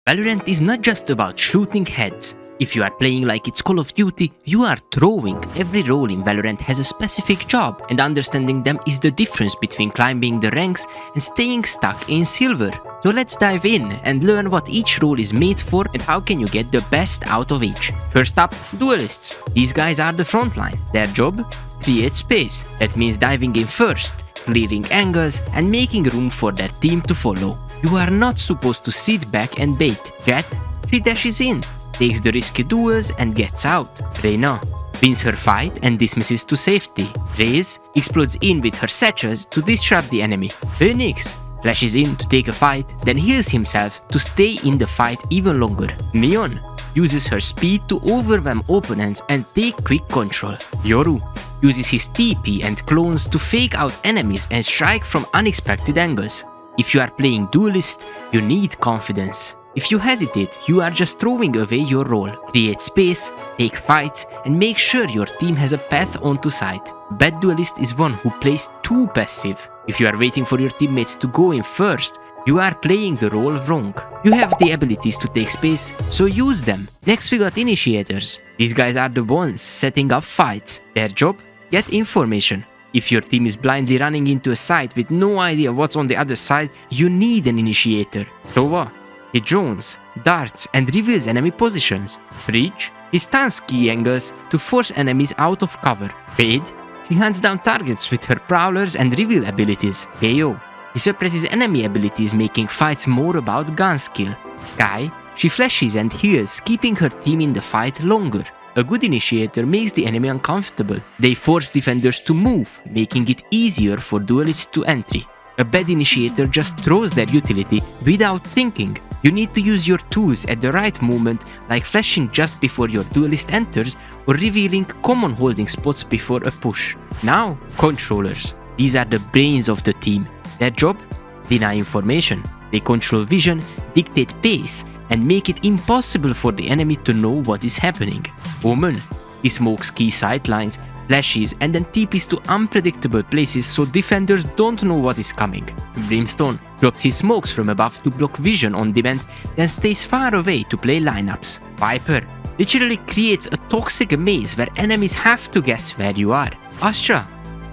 Valorant is not just about shooting heads. If you are playing like it's Call of Duty, you are throwing. Every role in Valorant has a specific job, and understanding them is the difference between climbing the ranks and staying stuck in silver. So let's dive in and learn what each role is made for and how can you get the best out of each. First up, Duelists. These guys are the front line. Their job? Create space. That means diving in first, clearing angles and making room for their team to follow. You are not supposed to sit back and bait. Jet? She dashes in, takes the risky duels and gets out. Reyna wins her fight and dismisses to safety. Raze explodes in with her satchels to disrupt the enemy. Phoenix flashes in to take a fight, then heals himself to stay in the fight even longer. Neon uses her speed to overwhelm opponents and take quick control. Yoru uses his TP and clones to fake out enemies and strike from unexpected angles. If you are playing Duelist, you need confidence. If you hesitate, you are just throwing away your role. Create space, take fights, and make sure your team has a path onto site. Bad Duelist is one who plays too passive. If you are waiting for your teammates to go in first, you are playing the role wrong. You have the abilities to take space, so use them. Next we got Initiators. These guys are the ones setting up fights. Their job? Get information. If your team is blindly running into a site with no idea what's on the other side, you need an Initiator. So what? He drones, darts and reveals enemy positions. Breach? He stuns key angles to force enemies out of cover. Fade? She hunts down targets with her prowlers and reveal abilities. KO? He suppresses enemy abilities, making fights more about gun skill. Sky? She flashes and heals, keeping her team in the fight longer. A good Initiator makes the enemy uncomfortable. They force defenders to move, making it easier for duelists to enter. A bad Initiator just throws their utility without thinking. You need to use your tools at the right moment, like flashing just before your duelist enters or revealing common holding spots before a push. Now, Controllers. These are the brains of the team. Their job? Deny information. They control vision, dictate pace, and make it impossible for the enemy to know what is happening. Omen. He smokes key sightlines, flashes, and then TPs to unpredictable places so defenders don't know what is coming. Brimstone drops his smokes from above to block vision on demand, then stays far away to play lineups. Viper literally creates a toxic maze where enemies have to guess where you are. Astra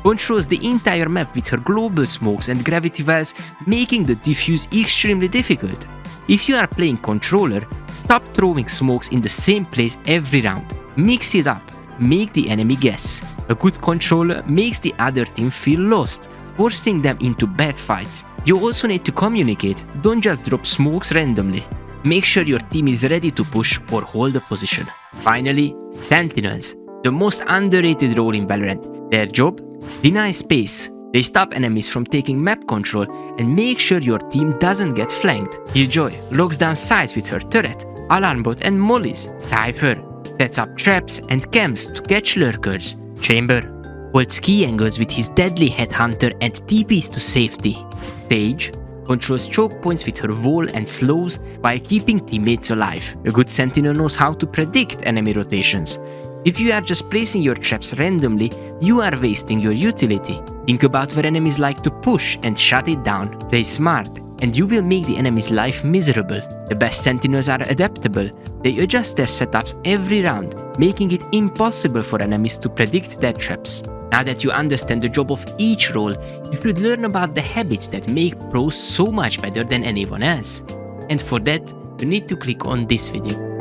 controls the entire map with her global smokes and gravity wells, making the defuse extremely difficult. If you are playing Controller, stop throwing smokes in the same place every round. Mix it up. Make the enemy guess. A good Controller makes the other team feel lost, forcing them into bad fights. You also need to communicate, don't just drop smokes randomly. Make sure your team is ready to push or hold a position. Finally, Sentinels, the most underrated role in Valorant. Their job? Deny space. They stop enemies from taking map control and make sure your team doesn't get flanked. Killjoy locks down sites with her turret, alarm bot and mollies. Cypher sets up traps and camps to catch lurkers. Chamber holds key angles with his deadly headhunter and TPs to safety. Sage controls choke points with her wall and slows while keeping teammates alive. A good Sentinel knows how to predict enemy rotations. If you are just placing your traps randomly, you are wasting your utility. Think about where enemies like to push and shut it down. Play smart, and you will make the enemy's life miserable. The best Sentinels are adaptable. They adjust their setups every round, making it impossible for enemies to predict their traps. Now that you understand the job of each role, you should learn about the habits that make pros so much better than anyone else. And for that, you need to click on this video.